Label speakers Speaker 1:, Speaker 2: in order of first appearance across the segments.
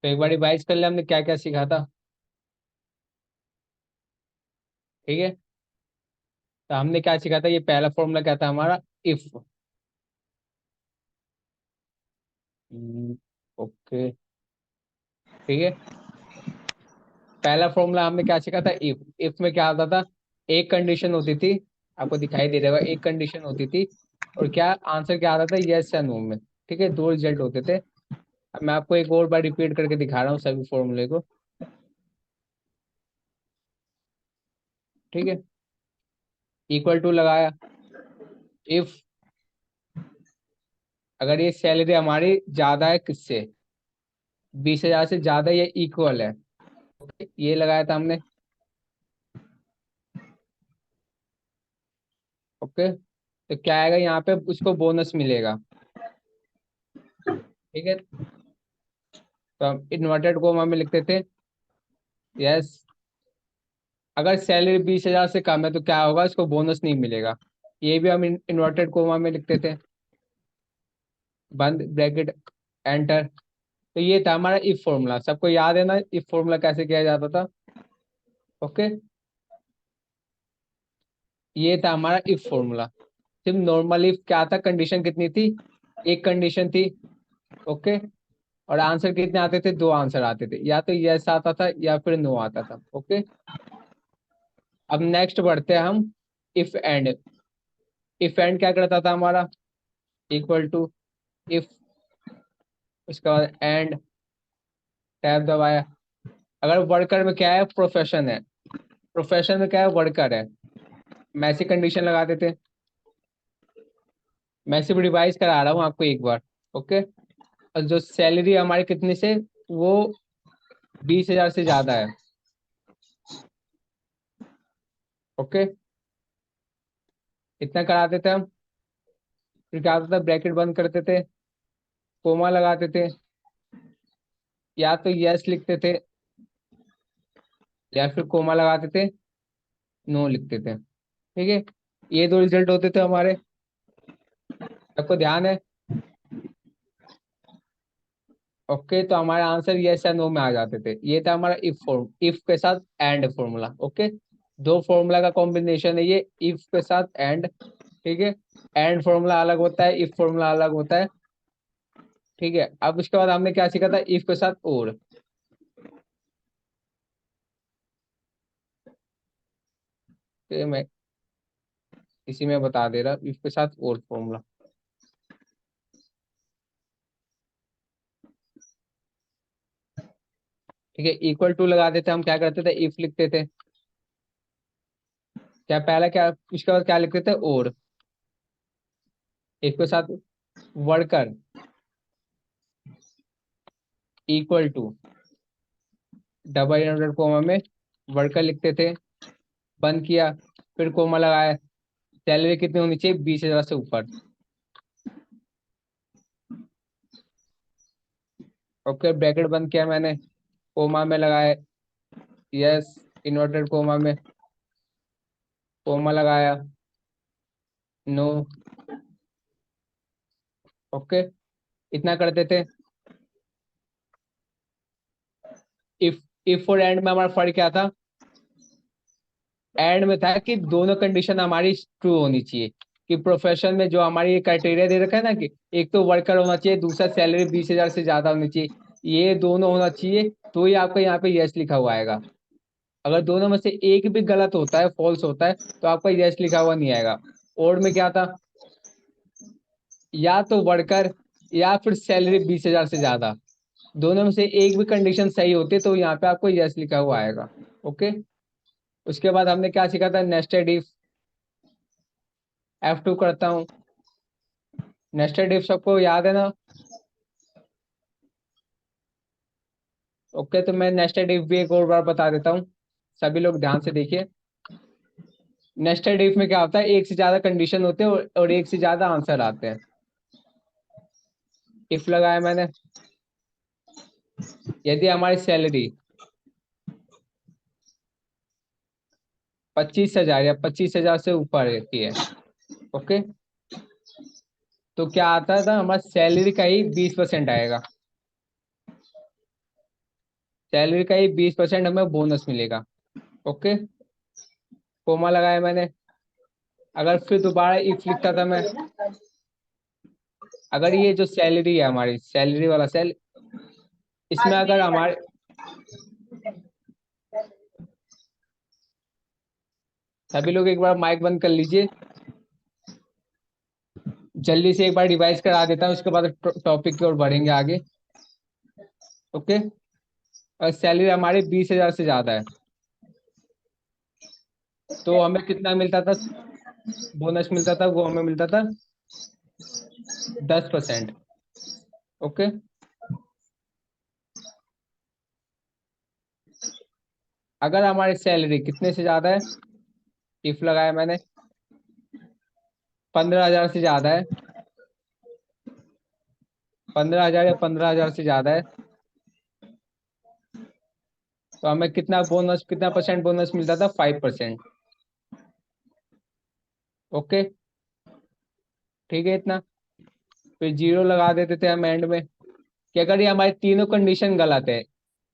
Speaker 1: तो एक बार रिवाइज कर ले हमने क्या क्या सीखा था। ठीक है। तो हमने क्या सीखा था, ये पहला फॉर्मूला क्या था हमारा, इफ। ओके। ठीक है। पहला फॉर्मूला हमने क्या सीखा था, इफ। इफ में क्या आता था, एक कंडीशन होती थी, आपको दिखाई दे रहा होगा, एक कंडीशन होती थी, और क्या आंसर क्या आता था, यस या नो में। ठीक है, दो रिजल्ट होते थे। अब मैं आपको एक और बार रिपीट करके दिखा रहा हूँ सभी फॉर्मूले को। ठीक है। इक्वल टू लगाया, इफ अगर ये सैलरी हमारी ज्यादा है किससे, 20,000 से ज्यादा, ये इक्वल है। ये लगाया था हमने। ओके। तो क्या आएगा यहाँ पे, उसको बोनस मिलेगा। ठीक है। तो हम इन्वर्टेड कोमा में लिखते थे, यस। अगर सैलरी 20,000 से कम है तो क्या होगा, इसको बोनस नहीं मिलेगा। ये भी हम इन्वर्टेड कोमा में लिखते थे, बंद ब्रैकेट, एंटर। तो ये था हमारा इफ फॉर्मूला, सबको याद है ना इफ फॉर्मूला कैसे किया जाता था। ओके। ये था हमारा इफ फॉर्मूला। सिर्फ नॉर्मल इफ क्या था, कंडीशन कितनी थी, एक कंडीशन थी। ओके। और आंसर कितने आते थे, दो आंसर आते थे, या तो यस आता था या फिर नो आता था। ओके। अब नेक्स्ट बढ़ते हैं हम, इफ एंड। इफ एंड क्या करता था हमारा, इक्वल टू, इफ, उसके बाद एंड, टैब दबाया। अगर वर्कर में क्या है, प्रोफेशन है, प्रोफेशन में क्या है, वर्कर है, मैं ऐसी कंडीशन लगा देते। मैं सिर्फ रिवाइज करा रहा हूँ आपको एक बार। ओके। और जो सैलरी हमारी कितनी से, वो 20,000 से ज्यादा है। ओके। इतना करा देते हम। फिर क्या होता था, ब्रैकेट बंद करते थे, कोमा लगाते थे, या तो यस लिखते थे, या फिर कोमा लगाते थे, नो लिखते थे। ठीक है। ये दो रिजल्ट होते थे हमारे, सबको ध्यान है। ओके। तो हमारा आंसर यस या नो में आ जाते थे। ये था हमारा इफ फॉर्म, इफ के साथ एंड फॉर्मूला। ओके। दो फॉर्मूला का कॉम्बिनेशन है ये, इफ के साथ एंड। ठीक है। एंड फॉर्मूला अलग होता है, इफ फॉर्मूला अलग होता है। ठीक है। अब उसके बाद हमने क्या सीखा था, इफ के साथ और। तो मैं इसी में बता दे रहा, इफ के साथ और फॉर्मूला। ठीक है। इक्वल टू लगा देते, हम क्या करते थे, इफ लिखते थे, क्या पहला क्या, उसके बाद क्या लिखते थे, और। इफ के साथ worker, equal to, double inverted comma में वर्कर लिखते थे, बंद किया, फिर कोमा लगाया, सैलरी कितनी होनी चाहिए, 20,000 से ऊपर। ओके। ब्रैकेट बंद किया मैंने, कोमा में लगाया, यस, इन्वर्टेड कोमा में, कोमा लगाया, नो। ओके। इतना करते थे। इफ, इफ और एंड में हमारा फर्क क्या था, एंड में था कि दोनों कंडीशन हमारी ट्रू होनी चाहिए। कि प्रोफेशन में जो हमारी ये क्राइटेरिया दे रखा है ना, कि एक तो वर्कर होना चाहिए, दूसरा सैलरी 20,000 से ज्यादा होनी चाहिए, ये दोनों होना चाहिए, तो ही आपका यहाँ पे यस लिखा हुआ आएगा। अगर दोनों में से एक भी गलत होता है, फॉल्स होता है, तो आपका यस लिखा हुआ नहीं आएगा। और में क्या था, या तो वर्कर या फिर सैलरी 20,000 से ज्यादा, दोनों में से एक भी कंडीशन सही होती है तो यहाँ पे आपको यस लिखा हुआ आएगा। ओके। उसके बाद हमने क्या सीखा था, नेस्टेड इफ। F2 करता हूँ, नेस्टेड इफ सबको याद है ना। ओके। तो मैं नेस्टेड इफ भी एक और बार बता देता हूँ, सभी लोग ध्यान से देखिए। नेस्टेड इफ में क्या होता है, एक से ज्यादा कंडीशन होते हैं और एक से ज्यादा आंसर आते हैं। इफ लगाया मैंने, यदि हमारी सैलरी 25,000 या 25,000 से ऊपर रहती है, ओके, तो क्या आता था, हमारा सैलरी का ही 20% आएगा। सैलरी का ही 20% हमें बोनस मिलेगा। ओके, कोमा लगाया मैंने। अगर फिर दोबारा इफ लिखता था मैं, अगर ये जो सैलरी है हमारी, सैलरी वाला सेल, इसमें अगर हमारे, सभी लोग एक बार माइक बंद कर लीजिए, जल्दी से एक बार रिवाइज करा देता हूँ, उसके बाद टॉपिक की ओर बढ़ेंगे आगे। ओके, और सैलरी हमारी 20,000 से ज्यादा है तो हमें कितना मिलता था, बोनस मिलता था, वो हमें मिलता था 10%। ओके, अगर हमारी सैलरी कितने से ज्यादा है, इफ लगाया मैंने, 15,000 से ज्यादा है, 15,000 या 15,000 से ज्यादा है, तो हमें कितना बोनस, कितना परसेंट बोनस मिलता था, 5%। ओके, ठीक है इतना। फिर जीरो लगा देते थे हम एंड में, कि अगर ये हमारी तीनों कंडीशन गलत है,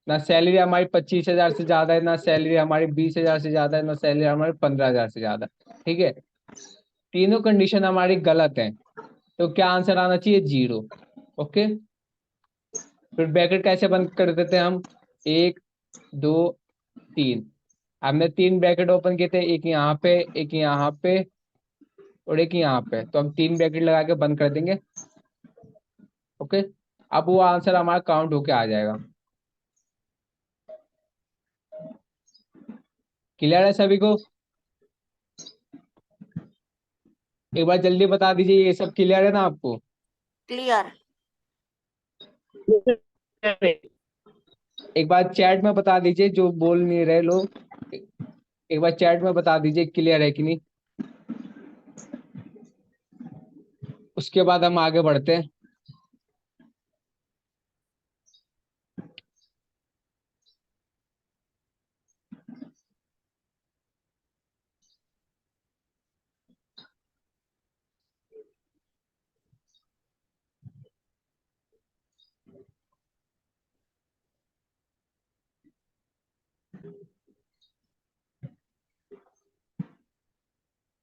Speaker 1: ना सैलरी हमारी 25,000 से ज्यादा है, ना सैलरी हमारी 20,000 से ज्यादा है, ना सैलरी हमारी 15,000 से ज्यादा है, ठीक है, तीनों कंडीशन हमारी गलत है, तो क्या आंसर आना चाहिए, जीरो। ओके, फिर ब्रैकेट कैसे बंद कर देते हैं हम, 1 2 3, हमने 3 ब्रैकेट ओपन किए थे, एक यहाँ पे, एक यहाँ पे, और एक यहाँ पे, तो हम 3 ब्रैकेट लगा के बंद कर देंगे। ओके, अब वो आंसर हमारा काउंट होके आ जाएगा। क्लियर है सभी को? एक बार जल्दी बता दीजिए, ये सब क्लियर है ना आपको?
Speaker 2: क्लियर।
Speaker 1: एक बार चैट में बता दीजिए, जो बोल नहीं रहे लोग, एक बार चैट में बता दीजिए क्लियर है कि नहीं, उसके बाद हम आगे बढ़ते हैं।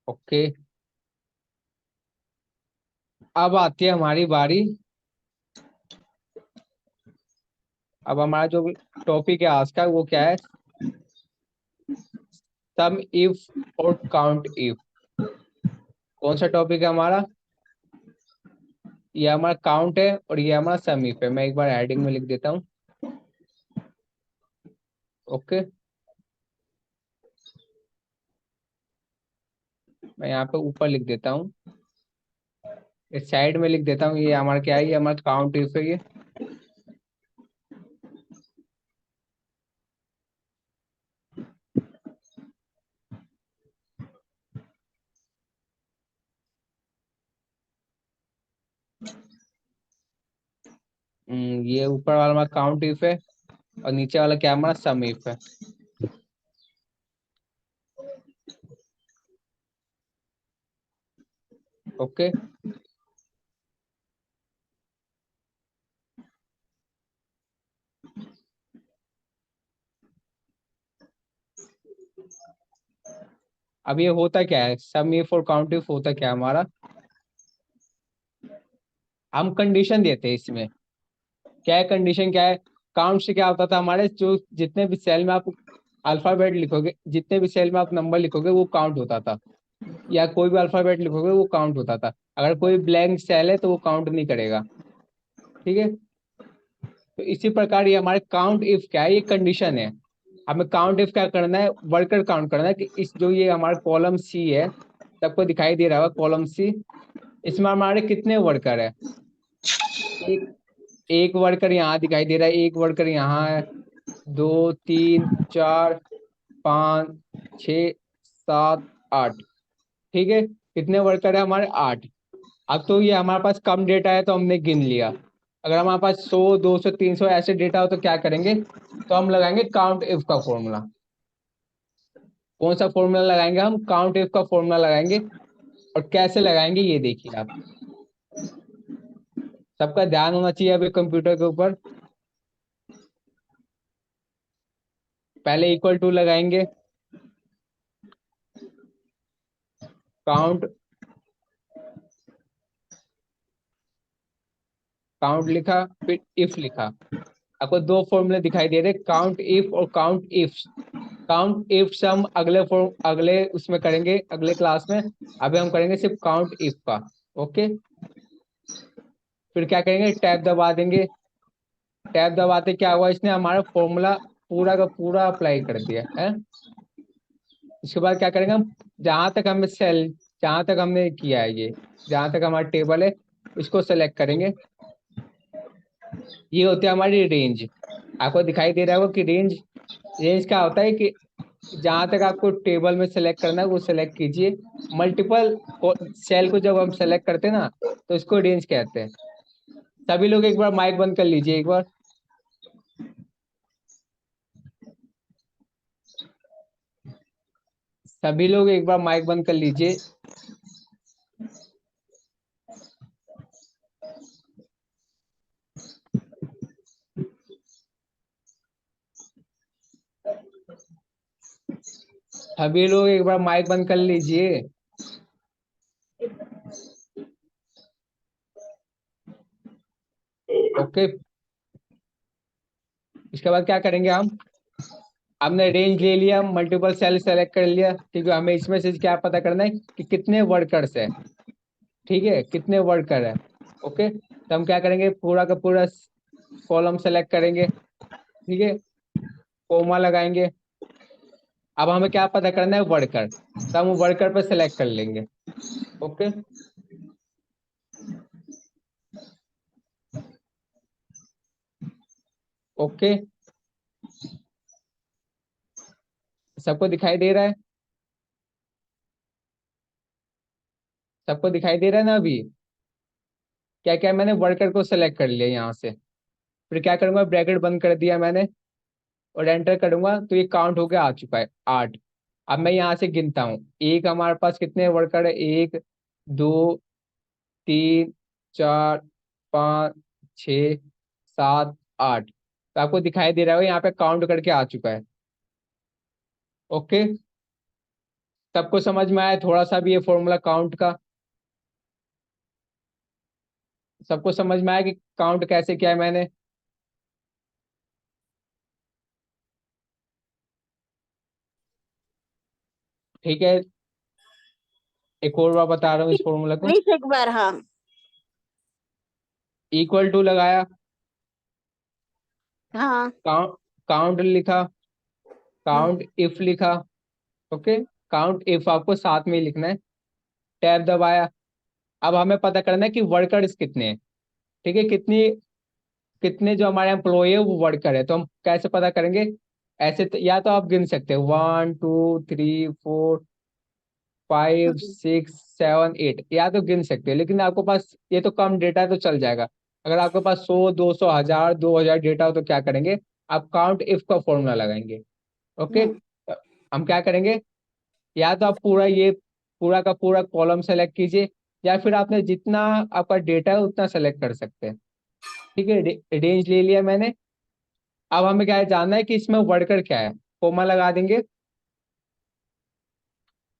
Speaker 1: ओके, अब आती है हमारी बारी। अब हमारा जो टॉपिक है आज का, वो क्या है, सम इफ और काउंट इफ। कौन सा टॉपिक है हमारा, ये हमारा काउंट है और ये हमारा सम इफ है। मैं एक बार हेडिंग में लिख देता हूँ। ओके, मैं यहाँ पे ऊपर लिख देता हूँ, इस साइड में लिख देता हूँ, ये हमारा क्या है, ये हमारा काउंट इफ है ये। ये ऊपर वाला हमारा काउंट इफ है, और नीचे वाला क्या हमारा सम इफ है। ओके, अब ये होता क्या है, सम इफ और काउंट इफ होता क्या है हमारा, हम कंडीशन देते हैं इसमें। क्या है कंडीशन, क्या है, काउंट से क्या होता था हमारे, जो जितने भी सेल में आप अल्फाबेट लिखोगे, जितने भी सेल में आप नंबर लिखोगे वो काउंट होता था, या कोई भी अल्फाबेट लिखोगे वो काउंट होता था। अगर कोई ब्लैंक सेल है तो वो काउंट नहीं करेगा, ठीक है। तो इसी प्रकार ये हमारे काउंट इफ क्या है, ये कंडीशन है। हमें काउंट इफ क्या करना है, वर्कर काउंट करना है, कि इस जो ये हमारा कॉलम सी है, सबको दिखाई दे रहा होगा कॉलम सी, इसमें हमारे कितने वर्कर है, एक एक वर्कर यहाँ दिखाई दे रहा है, एक वर्कर यहाँ है, 2 3 4 5 6 7 8, ठीक है, कितने वर्कर है हमारे, 8। अब तो ये हमारे पास कम डेटा है तो हमने गिन लिया, अगर हमारे पास 100 200 300 ऐसे डेटा हो तो क्या करेंगे, तो हम लगाएंगे काउंट इफ का फॉर्मूला। कौन सा फॉर्मूला लगाएंगे, हम काउंट इफ का फॉर्मूला लगाएंगे। और कैसे लगाएंगे ये देखिए आप, सबका ध्यान होना चाहिए अभी कंप्यूटर के ऊपर। पहले इक्वल टू लगाएंगे, काउंट काउंट लिखा, फिर इफ लिखा। आपको दो फॉर्मूले दिखाई दे रहे, काउंट इफ और काउंट इफ। काउंट इफ से हम अगले उसमें करेंगे, अगले क्लास में। अभी हम करेंगे सिर्फ काउंट इफ का। ओके, फिर क्या करेंगे, टैब दबा देंगे। टैब दबाते क्या हुआ, इसने हमारा फॉर्मूला पूरा का पूरा अप्लाई कर दिया है। इसके बाद क्या करेंगे हम, जहां तक हमें सेल, जहां तक हमने किया है ये, जहां तक हमारा टेबल है, इसको सेलेक्ट करेंगे। ये होती है हमारी रेंज। आपको दिखाई दे रहा होगा कि रेंज, रेंज क्या होता है कि जहां तक आपको टेबल में सेलेक्ट करना है वो सेलेक्ट कीजिए। मल्टीपल सेल को जब हम सेलेक्ट करते हैं ना, तो इसको रेंज कहते हैं। सभी लोग एक बार माइक बंद कर लीजिए एक बार। सभी लोग एक बार माइक बंद कर लीजिए। सभी लोग एक बार माइक बंद कर लीजिए। ओके, इसके बाद क्या करेंगे हम, हमने रेंज ले लिया, मल्टीपल सेल सेलेक्ट कर लिया, ठीक है। हमें इसमें से क्या पता करना है कि कितने वर्कर्स है, ठीक है, कितने वर्कर है। ओके, तो हम क्या करेंगे, पूरा का पूरा कॉलम सेलेक्ट करेंगे, ठीक है, कोमा लगाएंगे। अब हमें क्या पता करना है, वर्कर, तो हम वर्कर पर सेलेक्ट कर लेंगे। ओके, ओके, सबको दिखाई दे रहा है, सबको दिखाई दे रहा है ना अभी। क्या क्या, मैंने वर्कर को सेलेक्ट कर लिया यहाँ से। फिर क्या करूंगा, ब्रैकेट बंद कर दिया मैंने, और एंटर करूंगा तो ये काउंट होके आ चुका है 8। अब मैं यहाँ से गिनता हूँ, एक हमारे पास कितने वर्कर है, 1 2 3 4 5 6 7 8। तो आपको दिखाई दे रहा है यहाँ पे काउंट करके आ चुका है। ओके, सबको समझ में आया थोड़ा सा भी ये फॉर्मूला काउंट का? सबको समझ में आया कि काउंट कैसे किया है मैंने? ठीक है, एक और बार बता रहा हूँ इस फॉर्मूला को।
Speaker 2: प्लीज एक बार। हाँ।
Speaker 1: इक्वल टू लगाया,
Speaker 2: हाँ।
Speaker 1: काउंट काउंट लिखा,
Speaker 2: हम्म,
Speaker 1: काउंट इफ लिखा। ओके, काउंट इफ आपको साथ में ही लिखना है। टैब दबाया। अब हमें पता करना है कि वर्कर्स कितने हैं, ठीक है, कितनी, कितने जो हमारे एम्प्लॉय है वो वर्कर है। तो हम कैसे पता करेंगे, ऐसे तो, या तो आप गिन सकते हैं 1 2 3 4 5 6 7 8, या तो गिन सकते हैं। लेकिन आपके पास ये तो कम डेटा है तो चल जाएगा। अगर आपके पास 100 200 1000 2000 डेटा हो तो क्या करेंगे, आप काउंट इफ का फॉर्मूला लगाएंगे। ओके,
Speaker 2: हम्म,
Speaker 1: हम क्या करेंगे, या तो आप पूरा ये पूरा का पूरा कॉलम सेलेक्ट कीजिए, या फिर आपने जितना आपका डेटा है उतना सेलेक्ट कर सकते हैं। ठीक है, रेंज ले लिया मैंने। अब हमें क्या है, जानना है कि इसमें वर्कर क्या है। कोमा लगा देंगे,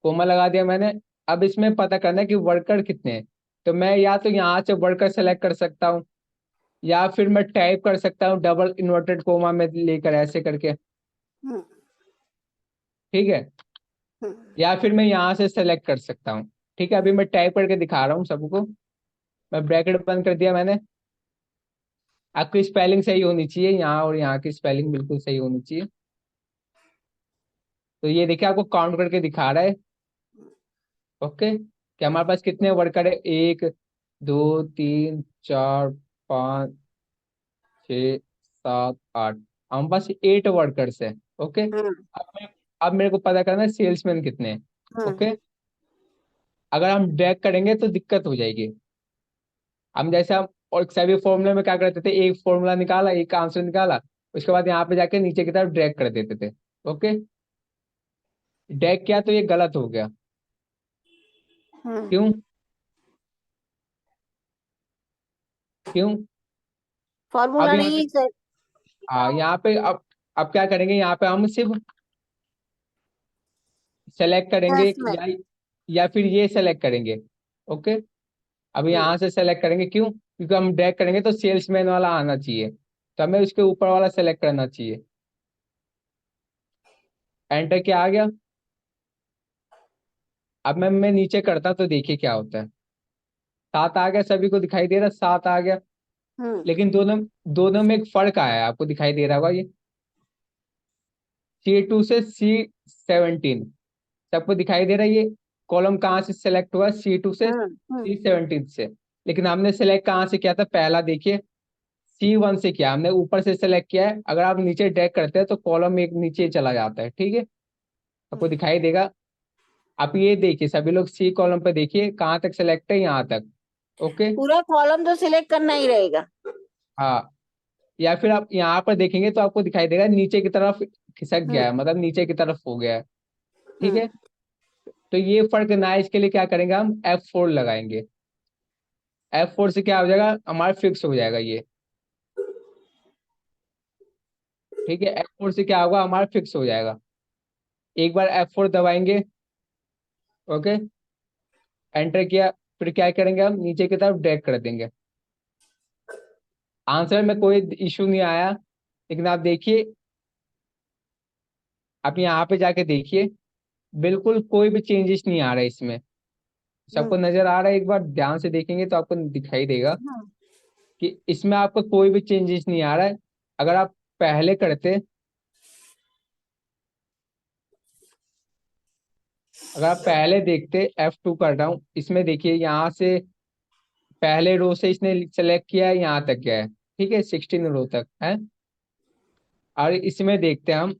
Speaker 1: कोमा लगा दिया मैंने। अब इसमें पता करना है कि वर्कर कितने हैं। तो मैं या तो यहाँ से वर्कर सेलेक्ट कर सकता हूँ, या फिर मैं टाइप कर सकता हूँ डबल इन्वर्टेड कोमा में लेकर ऐसे करके।
Speaker 2: हम्म,
Speaker 1: ठीक है,
Speaker 2: हम्म,
Speaker 1: या फिर मैं यहाँ से सेलेक्ट कर सकता हूँ। ठीक है, अभी मैं टाइप करके दिखा रहा हूँ सबको। मैं ब्रैकेट बंद कर दिया मैंने। आपकी स्पेलिंग सही होनी चाहिए, यहाँ और यहाँ की स्पेलिंग बिल्कुल सही होनी चाहिए। तो ये देखिए, आपको काउंट करके दिखा रहा है। ओके, कि हमारे पास कितने वर्कर है, 1 2 3 4 5 6 7 8। हमारे पास 8 वर्कर्स है। ओके,
Speaker 2: हम्म,
Speaker 1: अब मेरे को पता करना है सेल्समैन कितने हैं।
Speaker 2: हम्म,
Speaker 1: ओके, अगर हम ड्रैग करेंगे तो दिक्कत हो जाएगी। हम जैसे हम और सभी फॉर्मूले में क्या करते थे, एक फॉर्मूला निकाला, एक आंसर निकाला, उसके बाद यहाँ पे जाके नीचे की तरफ ड्रैग कर देते थे। ओके, ड्रैग किया तो ये गलत हो गया।
Speaker 2: हम्म।
Speaker 1: क्यों? क्यों? अब
Speaker 2: फॉर्मूला
Speaker 1: यहाँ पे,
Speaker 2: नहीं सर।
Speaker 1: हाँ यहाँ पे, अब क्या करेंगे, यहाँ पे हम सिर्फ सेलेक्ट करेंगे
Speaker 2: सेल्समैन।
Speaker 1: या फिर ये सेलेक्ट करेंगे। ओके, अब
Speaker 2: हम्म
Speaker 1: यहाँ से सेलेक्ट करेंगे, क्यों? क्योंकि हम ड्रैग करेंगे तो सेल्समैन वाला आना चाहिए, तो हमें उसके ऊपर वाला सेलेक्ट करना चाहिए। एंटर क्या आ गया? अब मैं नीचे करता तो देखिए क्या होता है। 7 आ गया, सभी को दिखाई दे रहा है, 7 आ गया।
Speaker 2: हम्म
Speaker 1: लेकिन दोनों दोनों में एक फर्क आया है, आपको दिखाई दे रहा होगा ये, C2 से C17। सबको दिखाई दे रहा है ये कॉलम कहाँ से सेलेक्ट हुआ? C2 से
Speaker 2: हम्म हम्म
Speaker 1: C17 से। लेकिन हमने सेलेक्ट कहाँ से किया था? पहला देखिए, C1 से किया हमने, ऊपर से सेलेक्ट किया है। अगर आप नीचे ड्रैग करते हैं तो कॉलम एक नीचे चला जाता है, ठीक है, आपको दिखाई देगा। आप ये देखिए, सभी लोग C कॉलम पे देखिए कहाँ तक सेलेक्ट है, यहाँ तक। ओके,
Speaker 2: पूरा कॉलम तो सिलेक्ट करना ही रहेगा।
Speaker 1: हाँ, या फिर आप यहाँ पर देखेंगे तो आपको दिखाई देगा नीचे की तरफ खिसक गया
Speaker 2: हम्म
Speaker 1: है, मतलब नीचे की तरफ हो गया है, ठीक
Speaker 2: हम्म
Speaker 1: है। तो ये फर्क ना है, इसके लिए क्या करेंगे, हम F4 लगाएंगे। F4 से क्या हो जाएगा, हमारा फिक्स हो जाएगा ये, ठीक है। F4 से क्या होगा, हमारा फिक्स हो जाएगा। एक बार F4 दबाएंगे, ओके, एंटर किया, फिर क्या करेंगे, हम नीचे की तरफ ड्रैग कर देंगे। आंसर में कोई इशू नहीं आया, लेकिन आप देखिए, आप यहाँ पे जाके देखिए, बिल्कुल कोई भी चेंजेस नहीं आ रहा है इसमें। सबको
Speaker 2: हम्म
Speaker 1: नजर आ रहा है? एक बार ध्यान से देखेंगे तो आपको दिखाई देगा
Speaker 2: हम्म
Speaker 1: कि इसमें आपको कोई भी चेंजेस नहीं आ रहा है। अगर आप पहले करते, अगर आप पहले देखते, F2 कर रहा हूँ, इसमें देखिए यहाँ से पहले रो से इसने सेलेक्ट किया है, यहाँ तक गया है, ठीक है, 16 रो तक है। और इसमें देखते हैं हम,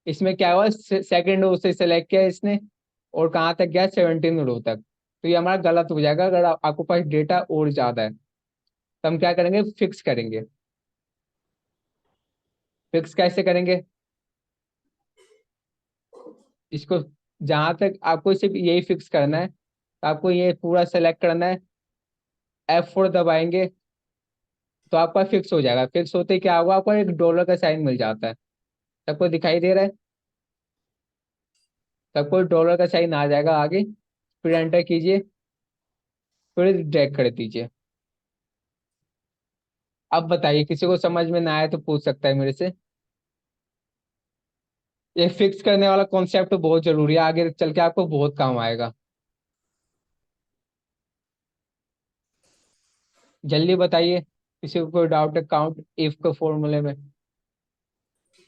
Speaker 1: इसमें क्या हुआ, सेकंड रो से सेलेक्ट किया है इसने, और कहाँ तक गया, 17 रो तक। तो ये हमारा गलत हो जाएगा, अगर आपको पास डेटा और ज्यादा है, तो हम क्या करेंगे, फिक्स करेंगे। फिक्स कैसे करेंगे इसको? जहां तक आपको सिर्फ यही फिक्स करना है, तो आपको ये पूरा सेलेक्ट करना है, F4 दबाएंगे, तो आपका फिक्स हो जाएगा। फिक्स होते ही क्या होगा, आपको एक डॉलर का साइन मिल जाता है। सबको दिखाई दे रहा है? सबको डॉलर का साइन आ जाएगा आगे, फिर एंटर कीजिए, फिर ड्रैग कर दीजिए। अब बताइए, किसी को समझ में ना आए तो पूछ सकता है मेरे से। ये फिक्स करने वाला कॉन्सेप्ट बहुत जरूरी है, आगे चल के आपको बहुत काम आएगा। जल्दी बताइए, किसी को कोई डाउट है काउंट इफ के फॉर्मूले में?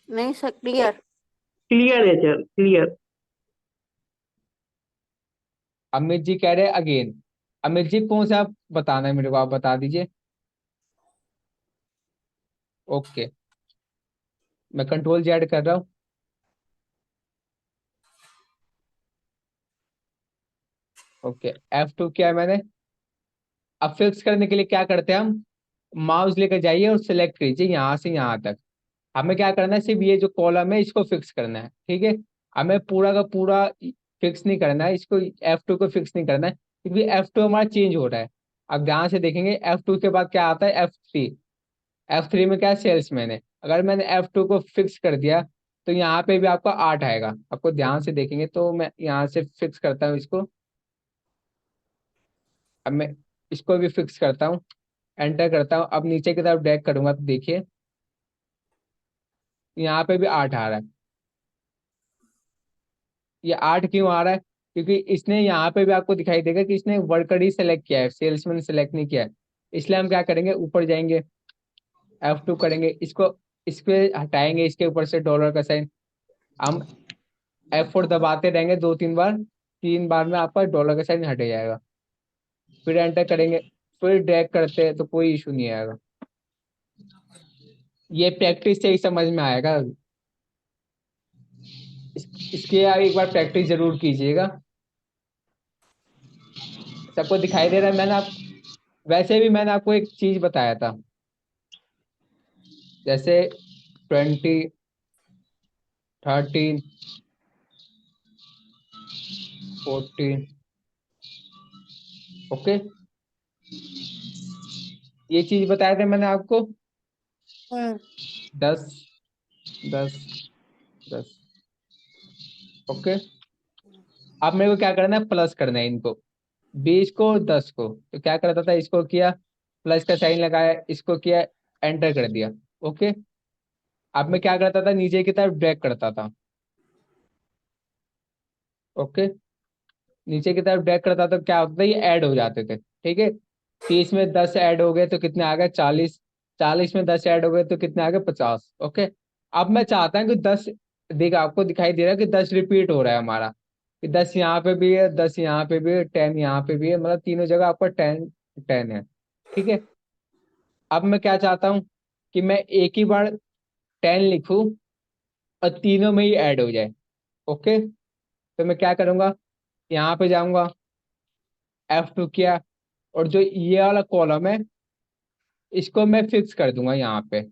Speaker 2: नहीं सर, क्लियर।
Speaker 3: क्लियर है सर, क्लियर।
Speaker 1: अमित जी कह रहे हैं अगेन। अमित जी कौन सा आप बताना है मेरे को, आप बता दीजिए। ओके, मैं कंट्रोल जेड कर रहा हूँ। ओके, F2 किया है मैंने। अब फिक्स करने के लिए क्या करते हैं हम, माउस लेकर जाइए और सिलेक्ट कीजिए यहाँ से यहाँ तक। हमें क्या करना है, सिर्फ ये जो कॉलम है इसको फिक्स करना है, ठीक है। हमें पूरा का पूरा फिक्स नहीं करना है इसको, F2 को फिक्स नहीं करना है, क्योंकि F2 हमारा चेंज हो रहा है। अब ध्यान से देखेंगे, F2 के बाद क्या आता है, F3। F3 में क्या है, सेल्समैन है। अगर मैंने F2 को फिक्स कर दिया तो यहाँ पे भी आपका 8 आएगा। आपको ध्यान से देखेंगे तो मैं यहाँ से फिक्स करता हूँ इसको। अब मैं इसको भी फिक्स करता हूँ, एंटर करता हूँ। अब नीचे की तरफ ड्रैग करूंगा तो देखिए यहाँ पे भी 8 आ रहा है। ये 8 क्यों आ रहा है? क्योंकि इसने यहाँ पे भी आपको दिखाई देगा कि इसने वर्कर ही सेलेक्ट किया है, सेल्समैन सेलेक्ट नहीं किया है। इसलिए हम क्या करेंगे, ऊपर जाएंगे, F2 करेंगे, इसको इस पे हटाएंगे, इसके ऊपर से डॉलर का साइन। हम F4 दबाते रहेंगे 2-3 बार, 3 बार में आपका डॉलर का साइन हट जाएगा। फिर एंटर करेंगे, फिर ड्रैग करते हैं तो कोई इशू नहीं आएगा। ये प्रैक्टिस से ही समझ में आएगा। इसके आप एक बार प्रैक्टिस जरूर कीजिएगा। सबको दिखाई दे रहा है? वैसे भी मैंने आपको एक चीज बताया था, जैसे 20, 13, 14। ओके, ये चीज बताए थे मैंने आपको,
Speaker 2: हम्म
Speaker 1: 10, 10 10। ओके, अब मेरे को क्या करना है, प्लस करना है इनको, 20 को 10 को। तो क्या करता था, इसको किया, प्लस का साइन लगाया, इसको किया, एंटर कर दिया। ओके, अब मैं क्या करता था, नीचे की तरफ ड्रैग करता था। ओके, नीचे की तरफ ड्रैग करता तो क्या होता था, ये ऐड हो जाते थे। ठीक है, 30 में 10 ऐड हो गए तो कितने आ गए, 40। 40 में 10 ऐड हो गए तो कितने आ गए, 50। ओके, अब मैं चाहता हूँ कि 10, देख आपको दिखाई दे रहा है कि 10 रिपीट हो रहा है हमारा, कि 10 यहाँ पे भी है, 10 यहाँ पे भी है, 10 यहाँ पे भी है, मतलब तीनों जगह आपका 10 10 है। ठीक है, अब मैं क्या चाहता हूँ कि मैं एक ही बार 10 लिखूं और तीनों में ही ऐड हो जाए। ओके, तो मैं क्या करूंगा, यहाँ पे जाऊंगा, F2 किया, और जो ये वाला कॉलम है इसको मैं फिक्स कर दूंगा यहाँ पे।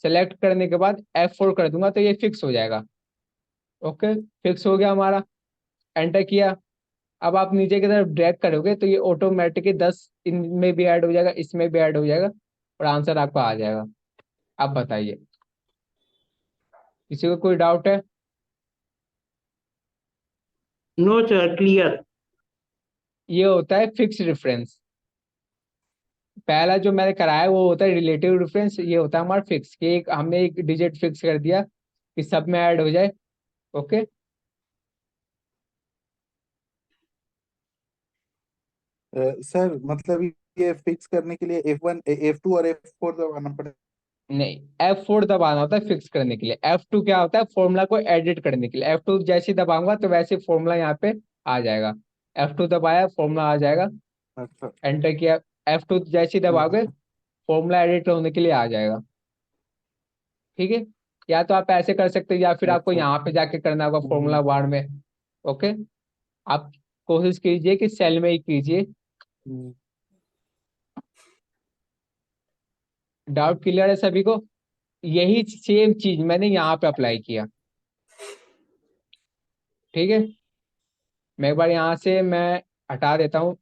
Speaker 1: सेलेक्ट करने के बाद F4 कर दूंगा तो ये फिक्स हो जाएगा। ओके, फिक्स हो गया हमारा, एंटर किया। अब आप नीचे की तरफ ड्रैग करोगे तो ये ऑटोमेटिकली 10 इनमें भी ऐड हो जाएगा, इसमें भी ऐड हो जाएगा, और आंसर आपका आ जाएगा। अब बताइए, किसी को कोई डाउट है?
Speaker 3: No sir, clear.
Speaker 1: ये होता है फिक्स रेफरेंस। पहला जो मैंने कराया है वो होता है रिलेटिव रेफरेंस, ये होता है हमारा फिक्स, कि एक हमने एक डिजिट फिक्स कर दिया कि सब में ऐड हो जाए। ओके,
Speaker 4: सर मतलब ये फिक्स करने के लिए F1 F2 और F4 दबाना पड़ेगा?
Speaker 1: नहीं, F4 दबाना होता है फिक्स करने के लिए, F2 क्या होता है, फॉर्मूला को एडिट करने के लिए। F2 जैसे ही दबाऊंगा तो वैसे फॉर्मूला यहाँ पे आ जाएगा। F2 दबाया, फॉर्मूला आ जाएगा,
Speaker 4: अच्छा।
Speaker 1: एंटर किया। F2 जैसे ही दबाओगे फॉर्मूला एडिट होने के लिए आ जाएगा। ठीक है, या तो आप ऐसे कर सकते हो, या फिर आपको
Speaker 4: अच्छा।
Speaker 1: यहाँ पे जाके करना होगा फॉर्मूला बार में। ओके, आप कोशिश कीजिए कि सेल में ही कीजिए।
Speaker 4: हम्म।
Speaker 1: डाउट क्लियर है सभी को? यही सेम चीज मैंने यहाँ पे अप्लाई किया। ठीक है, मैं एक बार यहाँ से मैं हटा देता हूँ।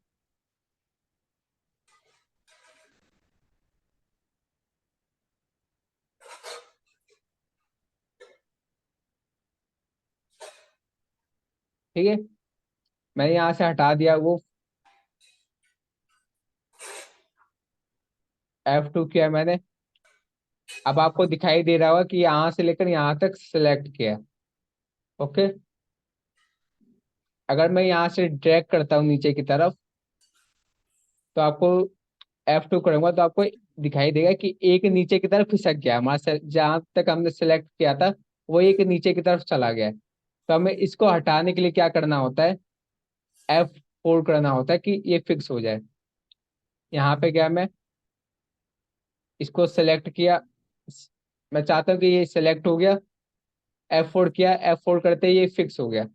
Speaker 1: ठीक है, मैंने यहाँ से हटा दिया वो, F2 किया मैंने। अब आपको दिखाई दे रहा होगा कि यहाँ से लेकर यहाँ तक सिलेक्ट किया। ओके, अगर मैं यहाँ से ड्रैग करता हूँ नीचे की तरफ तो आपको F2 करूंगा तो आपको दिखाई देगा कि एक नीचे की तरफ खिसक गया हमारा जहां तक हमने सेलेक्ट किया था, वो एक नीचे की तरफ चला गया है। तो हमें इसको हटाने के लिए क्या करना होता है, F4 करना होता है कि ये फिक्स हो जाए। यहाँ पे गया मैं, इसको सेलेक्ट किया, मैं चाहता हूँ कि ये सेलेक्ट हो गया, F4 किया, F4 करते ही ये फिक्स हो गया।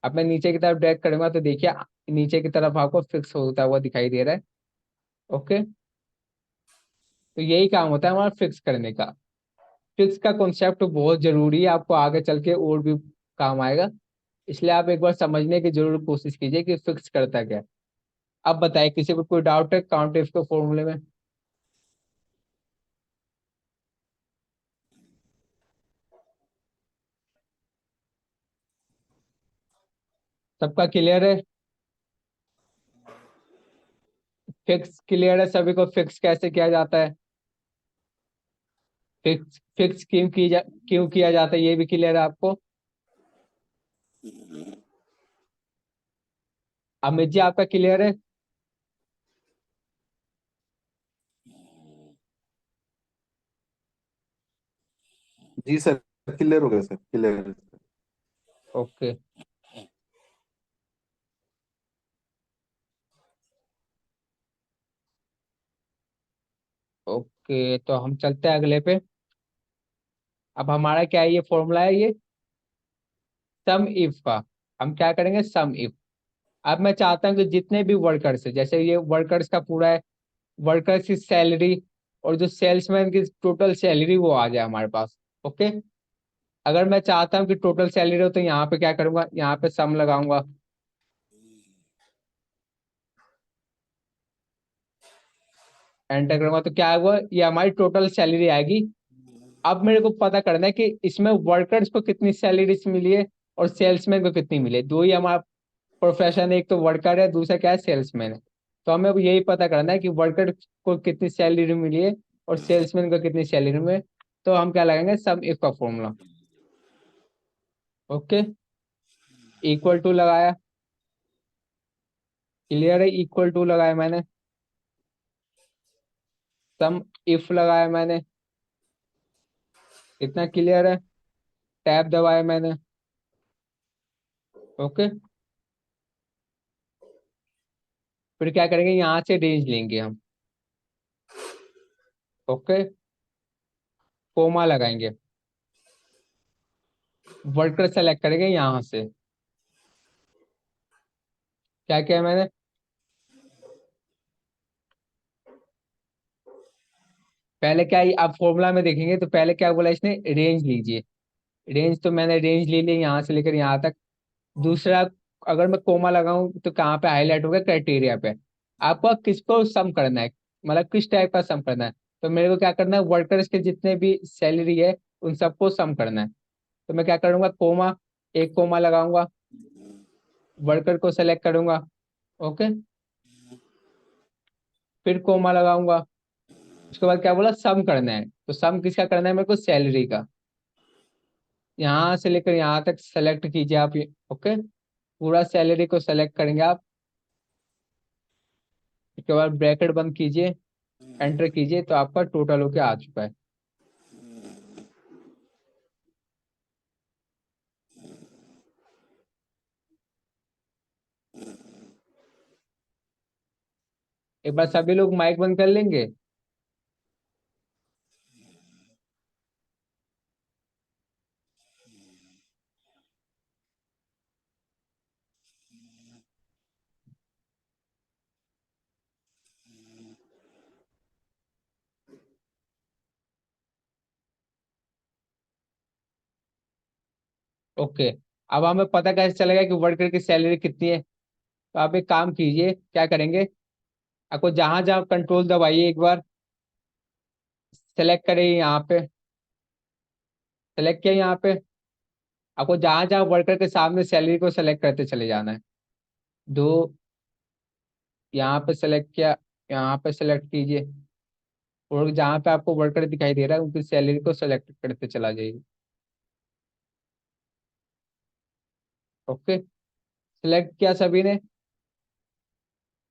Speaker 1: अब मैं नीचे की तरफ ड्रैग करूंगा तो देखिए नीचे की तरफ आपको फिक्स होता हुआ दिखाई दे रहा है। ओके, तो यही काम होता है हमारा फिक्स करने का। फिक्स का कॉन्सेप्ट बहुत जरूरी है, आपको आगे चल के और भी काम आएगा, इसलिए आप एक बार समझने की जरूर कोशिश कीजिए कि फिक्स करता क्या है। अब बताइए, किसी को कोई डाउट है काउंट इफ के फॉर्मूले में? सबका क्लियर है? फिक्स क्लियर है सभी को, फिक्स कैसे किया जाता है, फिक्स फिक्स क्यों किया जाता है ये भी क्लियर है आपको? अमित जी आपका क्लियर है?
Speaker 4: जी सर, क्लियर हो गया सर, क्लियर।
Speaker 1: ओके, ओके, तो हम चलते हैं अगले पे। अब हमारा क्या है, ये फॉर्मूला है ये सम इफ का। हम क्या करेंगे, सम इफ। अब मैं चाहता हूँ कि जितने भी वर्कर्स है, जैसे ये वर्कर्स का पूरा है, वर्कर्स की सैलरी और जो सेल्समैन की टोटल सैलरी वो आ जाए हमारे पास। ओके, अगर मैं चाहता हूँ कि टोटल सैलरी हो तो यहाँ पे क्या करूंगा, यहाँ पे सम लगाऊंगा। एंटर करूंगा तो क्या होगा, ये हमारी टोटल सैलरी आएगी। अब मेरे को पता करना है कि इसमें वर्कर्स को कितनी सैलरीज मिली है और सेल्समैन को कितनी मिली है। दो ही हमारा प्रोफेशन है, एक तो वर्कर है, दूसरा क्या है, सेल्समैन है। तो हमें अब यही पता करना है कि वर्कर को कितनी सैलरी मिली है और सेल्समैन को कितनी सैलरी में। तो हम क्या लगाएंगे, सम इफ का फॉर्मूला। ओके, इक्वल टू लगाया, क्लियर है, इक्वल टू लगाया मैंने, सम इफ लगाया मैंने, इतना क्लियर है, टैब दबाया मैंने। ओके, फिर क्या करेंगे, यहाँ से रेंज लेंगे हम। ओके, कोमा लगाएंगे, वर्कर सेलेक्ट करेंगे यहाँ से। क्या किया मैंने, पहले क्या, आप फॉर्मूला में देखेंगे तो पहले क्या बोला इसने, रेंज लीजिए। रेंज तो मैंने रेंज ले ली यहाँ से लेकर यहाँ तक। दूसरा, अगर मैं कोमा लगाऊं तो कहाँ पे हाईलाइट होगा, क्राइटेरिया पे। आपको किसको सम करना है, मतलब किस टाइप का सम करना है। तो मेरे को क्या करना है, वर्कर्स के जितने भी सैलरी है उन सबको सम करना है। तो मैं क्या करूंगा, कोमा, एक कोमा लगाऊंगा, वर्कर को सेलेक्ट करूंगा। ओके, फिर कोमा लगाऊंगा। उसके बाद क्या बोला, सम करना है। तो सम किसका करना है मेरे को, सैलरी का। यहाँ से लेकर यहाँ तक सेलेक्ट कीजिए आप ये। ओके, पूरा सैलरी को सेलेक्ट करेंगे आप। उसके बाद ब्रैकेट बंद कीजिए, एंटर कीजिए, तो आपका टोटल होके आ चुका है। एक बार सभी लोग माइक बंद कर लेंगे। ओके, अब हमें पता कैसे चलेगा कि वर्कर की सैलरी कितनी है। तो आप एक काम कीजिए, क्या करेंगे, आपको जहां जहां कंट्रोल दबाइए, एक बार सेलेक्ट करें यहाँ पे, सेलेक्ट किया यहाँ पे। आपको जहां जहां वर्कर के सामने सैलरी को सेलेक्ट करते चले जाना है। दो, यहाँ पे सेलेक्ट किया, यहाँ पे सेलेक्ट कीजिए, और जहाँ पे आपको वर्कर दिखाई दे रहा है उनकी सैलरी को सेलेक्ट करते चला जाइए। ओके, सिलेक्ट किया सभी ने।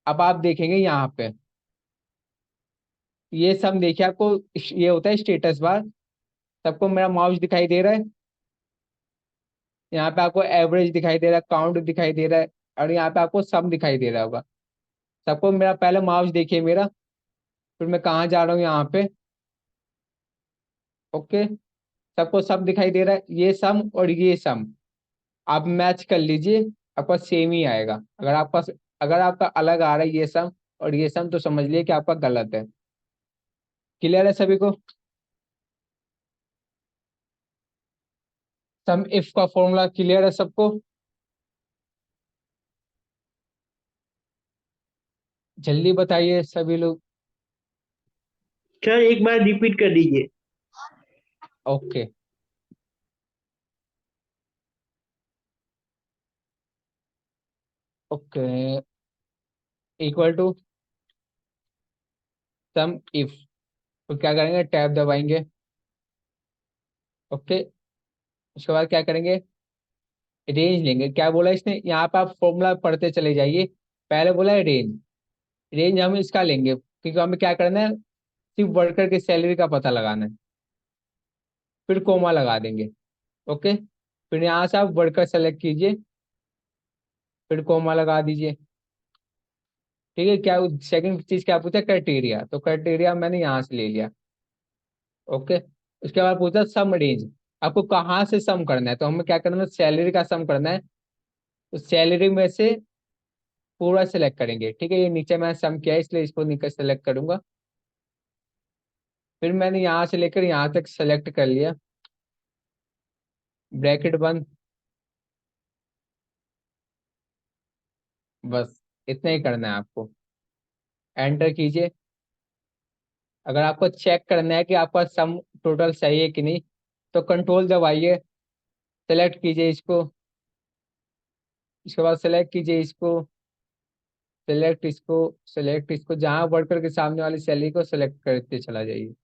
Speaker 1: अब आप देखेंगे यहाँ पे, ये सब देखिए, आपको ये होता है स्टेटस बार। सबको मेरा माउस दिखाई दे रहा है, यहाँ पे आपको एवरेज दिखाई दे रहा है, काउंट दिखाई दे रहा है, और यहाँ पे आपको सम दिखाई दे रहा होगा। सबको मेरा पहले माउस देखिए मेरा, फिर मैं कहाँ जा रहा हूँ यहाँ पे। ओके, सबको सम दिखाई दे रहा है, ये सम और ये सम। आप मैच कर लीजिए, आपका सेम ही आएगा। अगर आपका अलग आ रहा है ये सम और ये सम, तो समझ लिए कि आपका गलत है। क्लियर है सभी को, सम इफ का फॉर्मूला क्लियर है सबको। जल्दी बताइए सभी लोग।
Speaker 3: सर एक बार रिपीट कर दीजिए।
Speaker 1: Okay, okay, equal to sum if. तो क्या करेंगे, टैब दबाएंगे। ओके, उसके बाद क्या करेंगे, रेंज लेंगे। क्या बोला इसने, यहाँ पे आप फॉर्मूला पढ़ते चले जाइए। पहले बोला है रेंज, रेंज हम इसका लेंगे क्योंकि हमें क्या करना है, सिर्फ वर्कर की सैलरी का पता लगाना है। फिर कोमा लगा देंगे। ओके, फिर यहाँ से आप वर्कर सेलेक्ट कीजिए, फिर कोमा लगा दीजिए। ठीक है, क्या सेकंड चीज क्या पूछा, क्राइटेरिया, तो क्राइटेरिया मैंने यहाँ से ले लिया। ओके, उसके बाद पूछा सम रेंज, आपको कहाँ से सम करना है। तो हमें क्या करना है, सैलरी का सम करना है। तो सैलरी में से पूरा सेलेक्ट करेंगे। ठीक है, ये नीचे मैंने सम किया है इसलिए इसको नीचे सेलेक्ट करूंगा। फिर मैंने यहाँ से लेकर यहाँ तक सेलेक्ट कर लिया, ब्रैकेट बंद। बस इतना ही करना है आपको, एंटर कीजिए। अगर आपको चेक करना है कि आपका सम टोटल सही है कि नहीं, तो कंट्रोल दबाइए, सेलेक्ट कीजिए इसको, इसके बाद सेलेक्ट कीजिए इसको, सेलेक्ट इसको, सेलेक्ट इसको, जहां वर्कर के सामने वाली सैलरी को सेलेक्ट करते चला जाइए।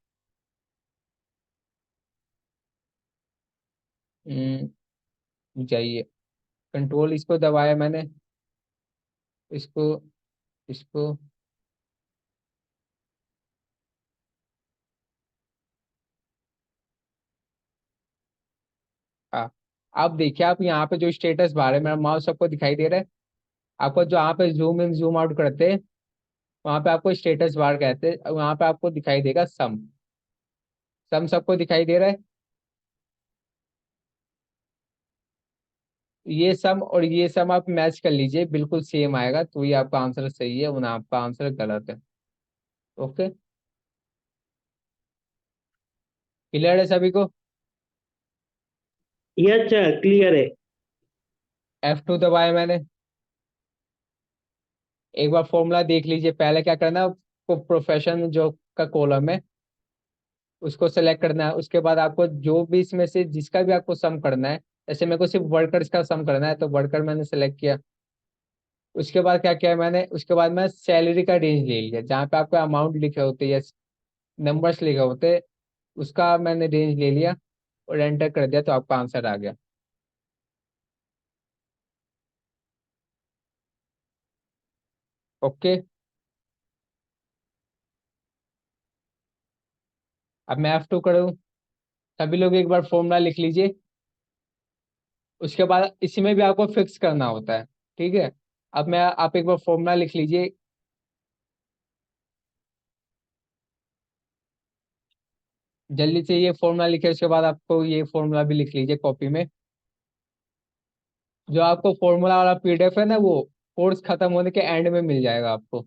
Speaker 1: जाइए, कंट्रोल इसको दबाया मैंने, इसको, इसको, हाँ। अब देखिए, आप यहाँ पे जो स्टेटस बार है, मेरा माउस सबको दिखाई दे रहा है? आपको जो यहाँ पे जूम इन जूम आउट करते हैं, वहां पे आपको स्टेटस बार कहते हैं, वहां पे आपको दिखाई देगा सम। सम सबको दिखाई दे रहा है? ये सम और ये सम आप मैच कर लीजिए, बिल्कुल सेम आएगा, तो ये आपका आंसर सही है, वरना आपका आंसर गलत है। ओके, क्लियर है सभी को?
Speaker 3: ये अच्छा क्लियर है।
Speaker 1: F2 दबाया मैंने। एक बार फॉर्मूला देख लीजिए, पहले क्या करना है आपको, प्रोफेशन जो का कॉलम है उसको सेलेक्ट करना है, उसके बाद आपको जो भी इसमें से जिसका भी आपको सम करना है, जैसे मेरे को सिर्फ वर्कर्स का सम करना है, तो वर्कर मैंने सेलेक्ट किया। उसके बाद क्या किया मैंने, उसके बाद मैं सैलरी का रेंज ले लिया, जहाँ पे आपको अमाउंट लिखे होते हैं या नंबर्स लिखे होते हैं, उसका मैंने रेंज ले लिया और एंटर कर दिया, तो आपका आंसर आ गया। ओके, अब मैं F2 करूँ। सभी लोग एक बार फॉर्मूला लिख लीजिए, उसके बाद इसी में भी आपको फिक्स करना होता है। ठीक है, अब मैं, आप एक बार फॉर्मूला लिख लीजिए, जल्दी से ये फॉर्मूला लिखे, उसके बाद आपको ये फॉर्मूला भी लिख लीजिए कॉपी में। जो आपको फॉर्मूला वाला PDF है ना, वो कोर्स खत्म होने के एंड में मिल जाएगा आपको,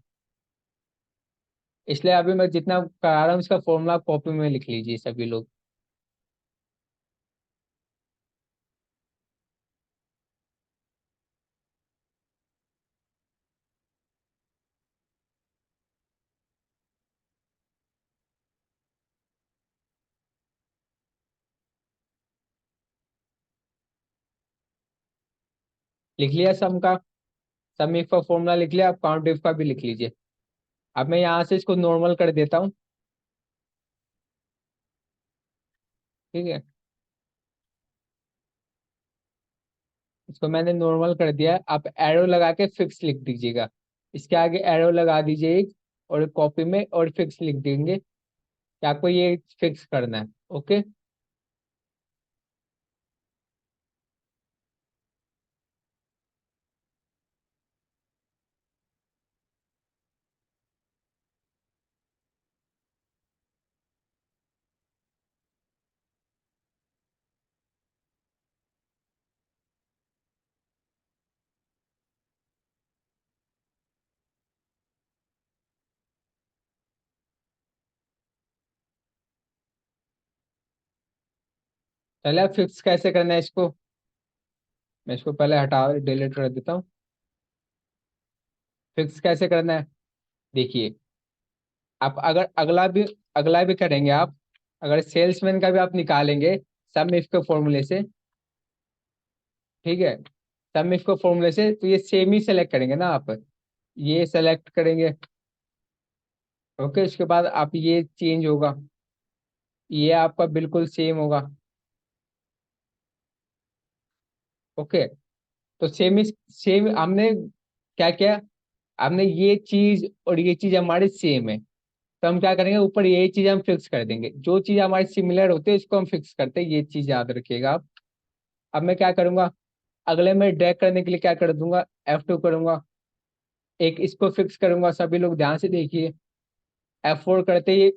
Speaker 1: इसलिए अभी मैं जितना करा रहा हूँ इसका फॉर्मूला कॉपी में लिख लीजिए सभी लोग। लिख लिया सम का? सम इफ का फॉर्मूला लिख लिया, आप काउंट इफ का भी लिख लीजिए। अब मैं यहाँ से इसको नॉर्मल कर देता हूँ। ठीक है, इसको मैंने नॉर्मल कर दिया है, आप एरो लगा के फिक्स लिख दीजिएगा, इसके आगे एरो लगा दीजिए एक, और कॉपी में और फिक्स लिख देंगे कि आपको ये फिक्स करना है। ओके, चलिए अब फिक्स कैसे करना है इसको, मैं इसको पहले हटा डिलीट कर देता हूँ। फिक्स कैसे करना है, देखिए, आप अगर अगला भी करेंगे आप, अगर सेल्समैन का भी आप निकालेंगे सम इफ के फॉर्मूले से, ठीक है, सम इफ के फॉर्मूले से, तो ये सेम ही सेलेक्ट करेंगे ना आप, ये सेलेक्ट करेंगे। ओके, उसके बाद आप ये चेंज होगा, ये आपका बिल्कुल सेम होगा। ओके, तो सेम ही सेम हमने क्या किया, हमने ये चीज और ये चीज हमारी सेम है, तो हम क्या करेंगे, ऊपर ये चीज हम फिक्स कर देंगे, जो चीज हमारी सिमिलर होती है इसको हम फिक्स करते हैं, ये चीज याद रखिएगा आप। अब मैं क्या करूंगा, अगले में ड्रैग करने के लिए क्या कर दूंगा, F2 करूंगा, एक इसको फिक्स करूंगा, सभी लोग ध्यान से देखिए, F4 करते ही,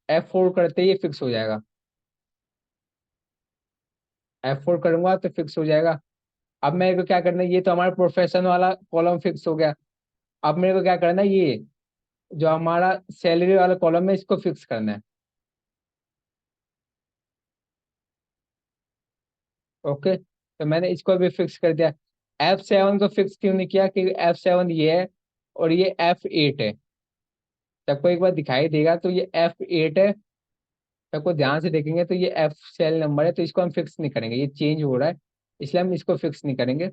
Speaker 1: F4 करते ही फिक्स हो जाएगा, F4 करूंगा तो फिक्स हो जाएगा। अब मेरे को क्या करना है, ये तो हमारा प्रोफेशन वाला कॉलम फिक्स हो गया, अब मेरे को क्या करना है, ये जो हमारा सैलरी वाला कॉलम है इसको फिक्स करना है। ओके, तो मैंने इसको भी फिक्स कर दिया। F7 को फिक्स क्यों नहीं किया, क्योंकि F7 ये है और ये F8 है, सबको एक बार दिखाई देगा, तो ये F8 है। सबको ध्यान से देखेंगे तो ये F सेल नंबर है, तो इसको हम फिक्स नहीं करेंगे, ये चेंज हो रहा है, इसलिए हम इसको फिक्स नहीं करेंगे।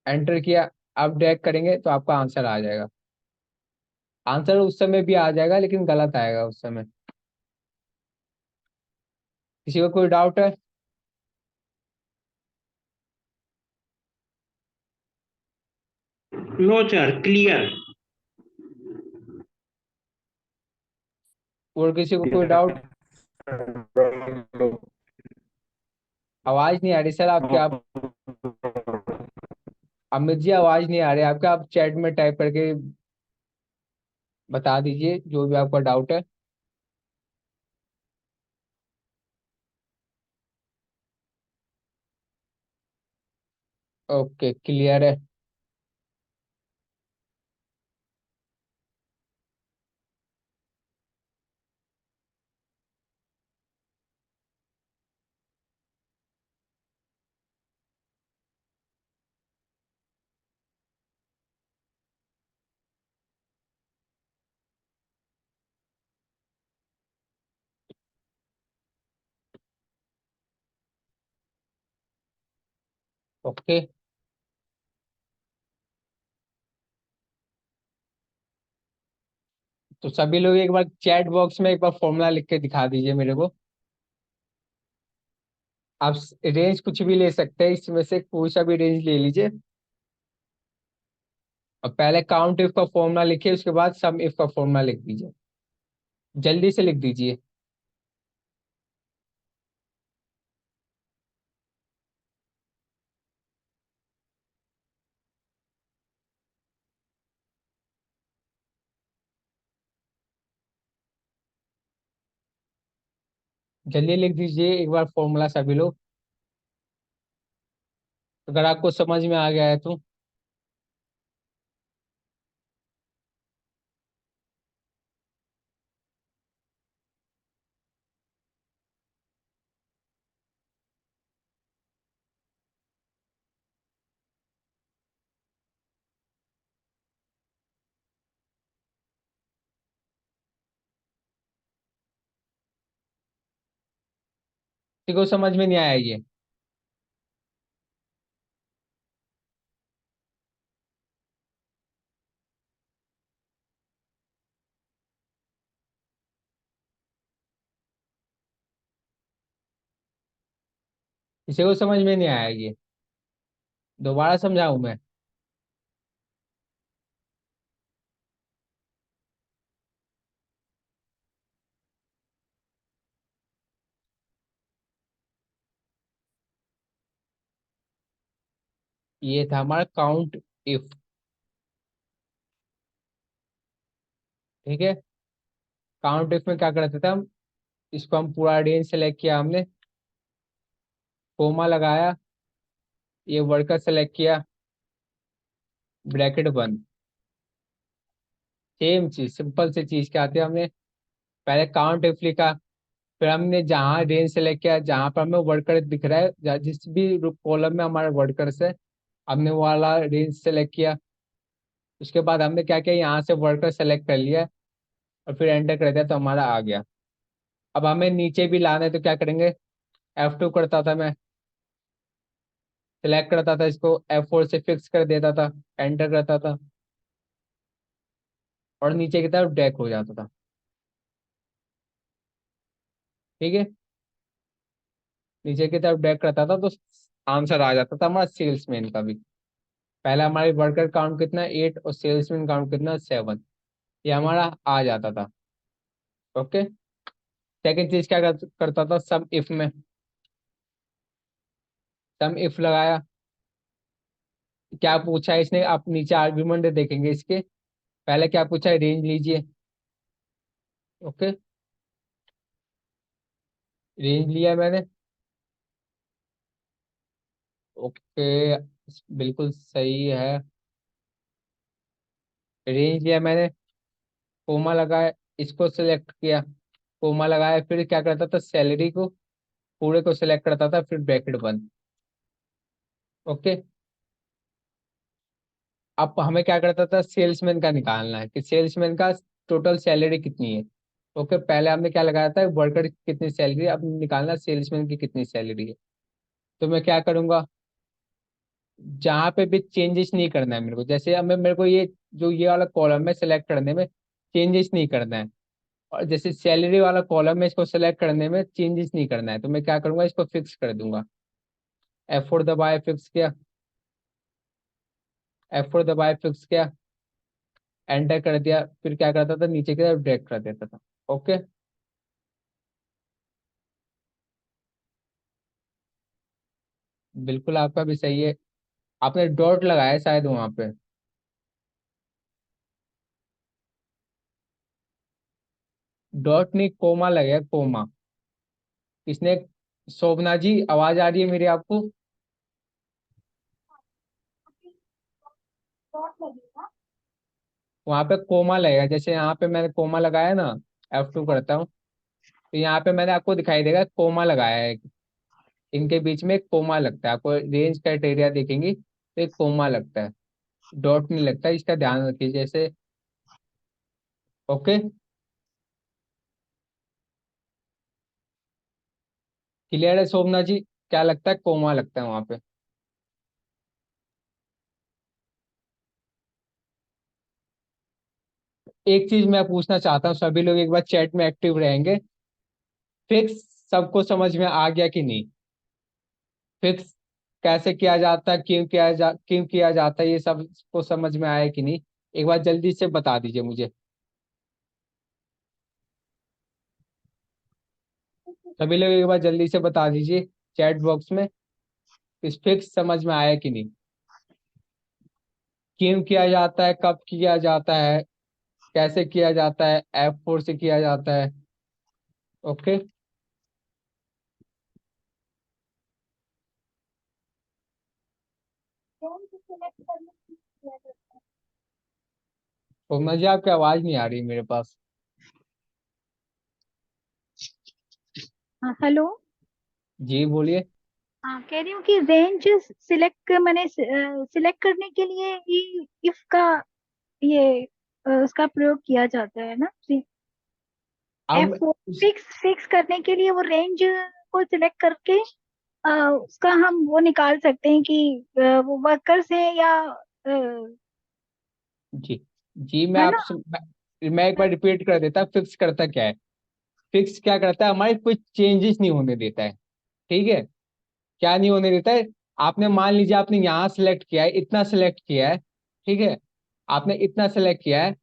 Speaker 1: एंटर किया, अब ड्रैग करेंगे तो आपका आंसर आ जाएगा। आंसर उस समय भी आ जाएगा लेकिन गलत आएगा उस समय। किसी को कोई डाउट है?
Speaker 3: No sir, clear.
Speaker 1: और किसी को कोई डाउट? आवाज नहीं आ रही सर आपके। आप अमित जी, आवाज नहीं आ रही आपके। आप चैट में टाइप करके बता दीजिए जो भी आपका डाउट है। ओके, क्लियर है। ओके, तो सभी लोग एक बार चैट बॉक्स में एक बार फॉर्मूला लिख के दिखा दीजिए मेरे को। आप रेंज कुछ भी ले सकते हैं, इसमें से कोई सा भी रेंज ले लीजिए। और पहले काउंट इफ का फॉर्मूला लिखिए, उसके बाद सम इफ का फॉर्मूला लिख दीजिए। जल्दी से लिख दीजिए। जल्दी लिख दीजिए एक बार फॉर्मूला सभी लोग, अगर आपको समझ में आ गया है तो। किसी को समझ में नहीं आया ये? किसी को समझ में नहीं आया ये? दोबारा समझाऊं मैं? ये था हमारा काउंट इफ। ठीक है, काउंट इफ में क्या करते थे हम? इसको हम पूरा रेंज सेलेक्ट किया हमने, कोमा लगाया, ये वर्कर सेलेक्ट किया, ब्रैकेट बंद। सेम चीज, सिंपल सी चीज क्या आती है, हमने पहले काउंट इफ लिखा, फिर हमने जहाँ रेंज सेलेक्ट किया, जहाँ पर हमें वर्कर दिख रहा है, जिस भी कॉलम में हमारा वर्कर्स है, हमने वो वाला रेंज सेलेक्ट किया। उसके बाद हमने क्या किया, यहाँ से वर्कर सेलेक्ट कर लिया और फिर एंटर कर दिया तो हमारा आ गया। अब हमें नीचे भी लाना है तो क्या करेंगे? F2 करता था मैं, सिलेक्ट करता था इसको, F4 से फिक्स कर देता था, एंटर करता था और नीचे की तरफ ड्रैग हो जाता था। ठीक है, नीचे की तरफ ड्रैग करता था तो आंसर आ जाता था हमारा सेल्समैन का भी। पहला हमारी वर्कर काउंट कितना, 8, और सेल्समैन काउंट कितना, 7। ये हमारा आ जाता था। ओके, सेकंड चीज क्या करता था, सम इफ में, सम इफ लगाया। क्या पूछा है इसने, आप नीचे आर्ग्यूमेंट देखेंगे इसके। पहले क्या पूछा है, रेंज लीजिए। ओके, रेंज लिया मैंने। ओके, बिल्कुल सही है। रेंज लिया मैंने, कोमा लगाया, इसको सिलेक्ट किया, कोमा लगाया, फिर क्या करता था, सैलरी को पूरे को सिलेक्ट करता था, फिर ब्रैकेट बंद। ओके, अब हमें क्या करता था, सेल्समैन का निकालना है कि सेल्समैन का टोटल सैलरी कितनी है। ओके, पहले हमने क्या लगाया था, वर्कर की कितनी सैलरी, अब निकालना सेल्समैन की कितनी सैलरी है। तो मैं क्या करूंगा, जहां पे भी चेंजेस नहीं करना है मेरे को, जैसे अब मेरे को ये जो ये वाला कॉलम है सेलेक्ट करने में चेंजेस नहीं करना है, और जैसे सैलरी वाला कॉलम है इसको सेलेक्ट करने में चेंजेस नहीं करना है, तो मैं क्या करूंगा, इसको फिक्स कर दूंगा। F4 दबाए फिक्स किया, F4 दबाए फिक्स किया, एंटर कर दिया, फिर क्या करता था, नीचे की तरफ ड्रैग कर देता था। ओके, बिल्कुल आपका भी सही है। आपने डॉट लगाया है शायद वहां पे। डॉट नहीं, कोमा लगे, कोमा। इसने, शोभना जी आवाज आ रही है मेरी आपको? वहां पे कोमा लगेगा, जैसे यहाँ पे मैंने कोमा लगाया ना, F2 करता हूँ, तो यहाँ पे मैंने आपको दिखाई देगा कोमा लगाया है। इनके बीच में एक कोमा लगता है, आपको रेंज क्राइटेरिया देखेंगे तो एक कोमा लगता है, डॉट नहीं लगता, इसका ध्यान रखिए जैसे। ओके, क्लियर है शोभना जी? क्या लगता है, कोमा लगता है वहां पे। एक चीज मैं पूछना चाहता हूँ, सभी लोग एक बार चैट में एक्टिव रहेंगे। फिक्स सबको समझ में आ गया कि नहीं? फिक्स कैसे किया जाता है, क्यों किया जाता है, ये सब को समझ में आया कि नहीं? एक बार जल्दी से बता दीजिए मुझे। सभी लोग एक बार जल्दी से बता दीजिए चैट बॉक्स में, इस फिक्स समझ में आया कि नहीं, क्यों किया जाता है, कब किया जाता है, कैसे किया जाता है, F4 से किया जाता है। ओके, सोमना जी आपकी आवाज नहीं आ रही मेरे पास।
Speaker 5: हाँ हेलो।
Speaker 1: जी बोलिए।
Speaker 5: हाँ कह रही हूँ कि रेंज सिलेक्ट मैंने सिलेक्ट करने के लिए इफ का ये उसका प्रयोग किया जाता है ना।
Speaker 1: अब
Speaker 5: F4 फिक्स करने के लिए वो रेंज को सिलेक्ट करके उसका हम वो निकाल सकते हैं कि वो वर्कर्स हैं या
Speaker 1: जी, जी मैं
Speaker 5: है
Speaker 1: आप
Speaker 5: ना।
Speaker 1: मैं एक बार रिपीट कर देता, फिक्स करता क्या है। फिक्स क्या करता है, हमारे कोई चेंजेस नहीं होने देता है। ठीक है, क्या नहीं होने देता है, आपने मान लीजिए आपने यहाँ सेलेक्ट किया है, इतना सेलेक्ट किया है, ठीक है, आपने इतना सेलेक्ट किया है,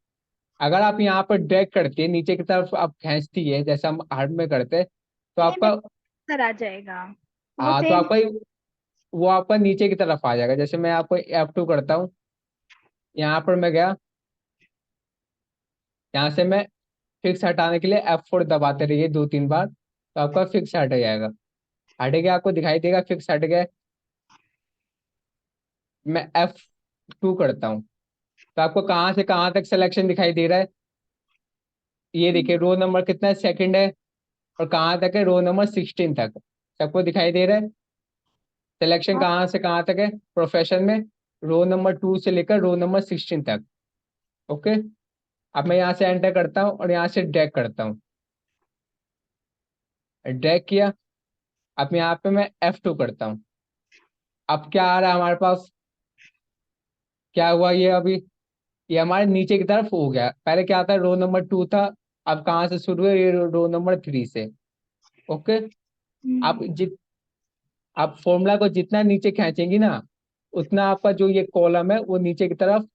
Speaker 1: अगर आप यहाँ पर ड्रैग करते हैं नीचे की तरफ, आप खींचती है जैसे हम हर में करते हैं, तो
Speaker 5: सेम
Speaker 1: आपका,
Speaker 5: आंसर आ जाएगा वो
Speaker 1: हाँ तो
Speaker 5: सेम।
Speaker 1: आपका वो आपका नीचे की तरफ आ जाएगा। जैसे मैं आपको F2 करता हूँ, यहाँ पर मैं गया, यहाँ से मैं फिक्स हटाने के लिए F4 दबाते रहिए 2-3 बार, तो आपका फिक्स हट जाएगा। हट गया, आपको दिखाई देगा फिक्स हट गया। मैं F2 करता हूँ, तो आपको कहाँ से कहाँ तक सिलेक्शन दिखाई दे रहा है, ये देखिए रो नंबर कितना है, सेकंड है, और कहाँ तक है, रो नंबर 16 तक। सबको दिखाई दे रहा है सिलेक्शन कहाँ से कहाँ तक है, प्रोफेशन में रो नंबर 2 से लेकर रो नंबर 16 तक। ओके, अब मैं यहाँ से एंटर करता हूँ और यहाँ से ड्रैग करता हूँ, ड्रैग किया। अब यहाँ पे मैं F2 करता हूँ, अब क्या आ रहा है हमारे पास, क्या हुआ ये अभी, ये हमारे नीचे की तरफ हो गया। पहले क्या था, रो नंबर 2 था, अब कहाँ से शुरू है, ये रो नंबर 3 से। ओके, आप जित आप फॉर्मूला को जितना नीचे खींचेंगी ना, उतना आपका जो ये कॉलम है वो नीचे की तरफ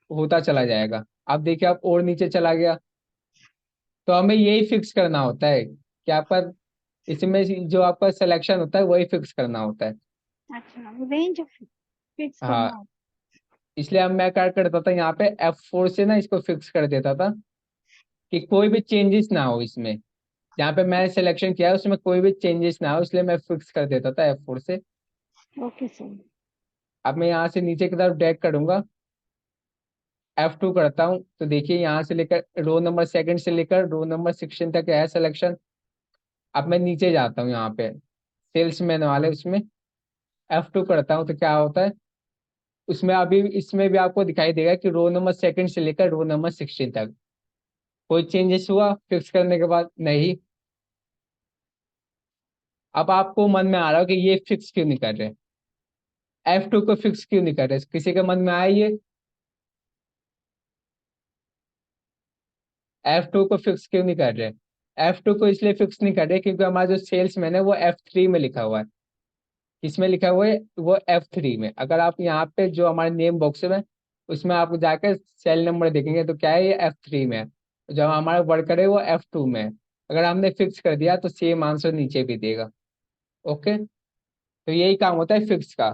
Speaker 1: होता चला जाएगा। आप देखिए आप और नीचे चला गया, तो हमें यही फिक्स करना होता है कि आपका इसमें जो आपका सिलेक्शन होता है वही फिक्स करना होता है।
Speaker 5: अच्छा रेंज फिक्स करना
Speaker 1: हाँ,
Speaker 5: होता
Speaker 1: इसलिए अब मैं क्या करता था, यहाँ पे F4 से ना इसको फिक्स कर देता था कि कोई भी चेंजेस ना हो इसमें, जहाँ पे मैंने सिलेक्शन किया है उसमें कोई भी चेंजेस ना हो, इसलिए मैं फिक्स कर देता था F4 से।
Speaker 5: है। Okay sir.
Speaker 1: अब मैं यहाँ से नीचे की तरफ ड्रैग करूंगा, F2 करता हूँ, तो देखिए यहाँ से लेकर रो नंबर सेकंड से लेकर रो नंबर 16 तक है सिलेक्शन। अब मैं नीचे जाता हूँ, यहाँ पे सेल्समैन वाले उसमें F2 करता हूँ, तो क्या होता है, उसमें अभी इसमें भी आपको दिखाई देगा कि रो नंबर सेकंड से लेकर रो नंबर 16 तक कोई चेंजेस हुआ फिक्स करने के बाद? नहीं। अब आपको मन में आ रहा हो कि ये फिक्स क्यों नहीं कर रहे, F2 को फिक्स क्यों नहीं कर रहे, किसी के मन में आया ये? F2 को फिक्स क्यों नहीं कर रहे? F2 को इसलिए फिक्स नहीं कर रहे क्योंकि हमारा जो सेल्स मैन है वो F3 में लिखा हुआ है। किसमें लिखा हुआ है? वो F3 में। अगर आप यहाँ पे जो हमारे नेम बॉक्स में उसमें आप जाकर सेल नंबर देखेंगे तो क्या है, ये F3 में है। जो हमारा वर्कर है वो F2 में है। अगर हमने फिक्स कर दिया तो सेम आंसर नीचे भी देगा। ओके, तो यही काम होता है फिक्स का।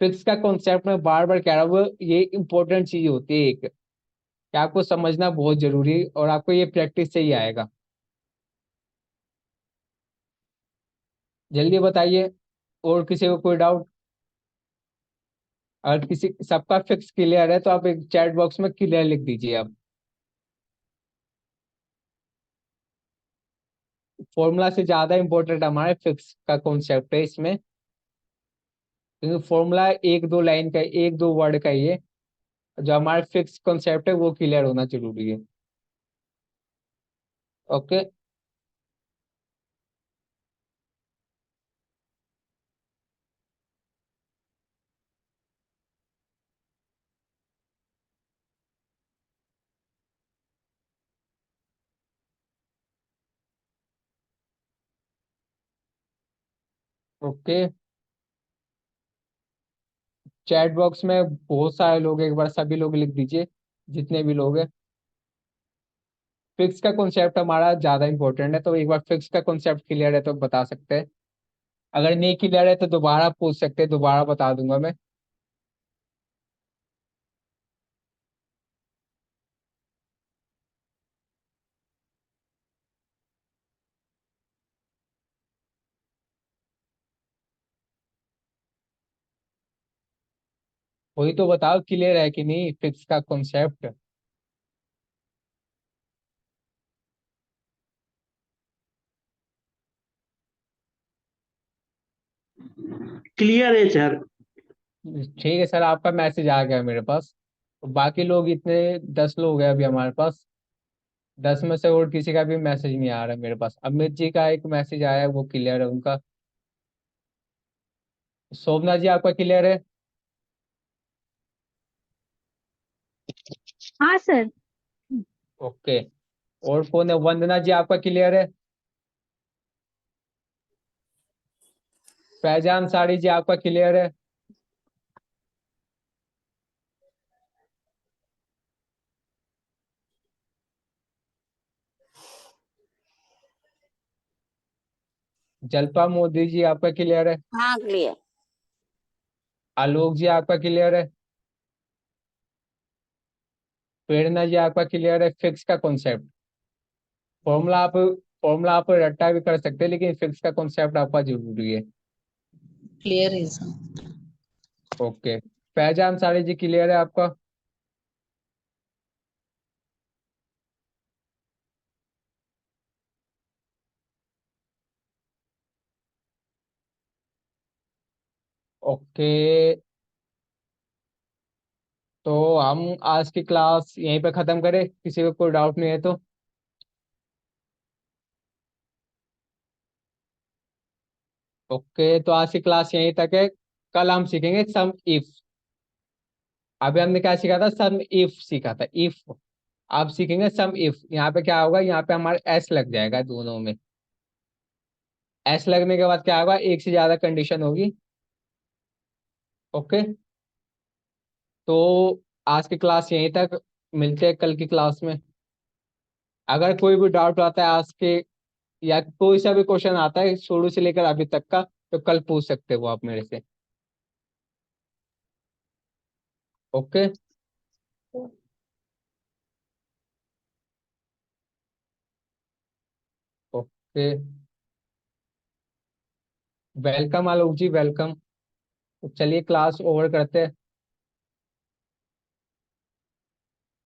Speaker 1: फिक्स का कॉन्सेप्ट में बार बार कह रहा हूँ, वो ये इंपॉर्टेंट चीज होती है एक, कि आपको समझना बहुत जरूरी है और आपको ये प्रैक्टिस से ही आएगा। जल्दी बताइए, और किसी को कोई डाउट? अगर किसी सबका फिक्स क्लियर है तो आप एक चैट बॉक्स में क्लियर लिख दीजिए। आप फॉर्मूला से ज्यादा इंपॉर्टेंट हमारे फिक्स का कॉन्सेप्ट है इसमें, क्योंकि फॉर्मूला एक दो लाइन का, एक दो वर्ड का ही है। जो हमारा फिक्स कॉन्सेप्ट है वो क्लियर होना जरूरी है। ओके। ओके, चैट बॉक्स में बहुत सारे लोग हैं, एक बार सभी लोग लिख दीजिए, जितने भी लोग हैं। फिक्स का कॉन्सेप्ट हमारा ज्यादा इंपॉर्टेंट है, तो एक बार फिक्स का कॉन्सेप्ट क्लियर है तो बता सकते हैं। अगर नहीं क्लियर है तो दोबारा पूछ सकते हैं, दोबारा बता दूंगा मैं। वही तो बताओ क्लियर है कि नहीं फिक्स का कॉन्सेप्ट।
Speaker 3: क्लियर है सर।
Speaker 1: ठीक है सर, आपका मैसेज आ गया मेरे पास। बाकी लोग इतने 10 लोग हैं अभी हमारे पास, 10 में से और किसी का भी मैसेज नहीं आ रहा मेरे पास। अमित जी का एक मैसेज आया है, वो क्लियर है उनका। शोभना जी आपका क्लियर है?
Speaker 5: हाँ सर।
Speaker 1: ओके। और कौन है? वंदना जी आपका क्लियर है? फैजान साड़ी जी आपका क्लियर है? जल्पा मोदी जी आपका क्लियर है?
Speaker 2: हाँ क्लियर।
Speaker 1: आलोक जी आपका क्लियर है? प्रेरणा जी आपका क्लियर है? फिक्स का कॉन्सेप्ट, फॉर्मूला आप रट्टा भी कर सकते हैं, लेकिन फिक्स का कॉन्सेप्ट आपका जरूरी है।
Speaker 6: क्लियर है सर।
Speaker 1: ओके, फैजान साड़ी जी क्लियर है आपका? ओके, तो हम आज की क्लास यहीं पे खत्म करें, किसी को कोई डाउट नहीं है तो? ओके, तो आज की क्लास यहीं तक है। कल हम सीखेंगे सम इफ। अभी हमने क्या सीखा था? सम इफ सीखा था, इफ। आप सीखेंगे सम इफ। यहाँ पे क्या होगा, यहाँ पे हमारा एस लग जाएगा दोनों में। एस लगने के बाद क्या होगा, एक से ज्यादा कंडीशन होगी। ओके, तो आज की क्लास यहीं तक, मिलते हैं कल की क्लास में। अगर कोई भी डाउट आता है आज के, या कोई सा भी क्वेश्चन आता है शुरू से लेकर अभी तक का, तो कल पूछ सकते हो आप मेरे से। ओके। ओके, वेलकम आलोक जी, वेलकम। चलिए क्लास ओवर करते हैं।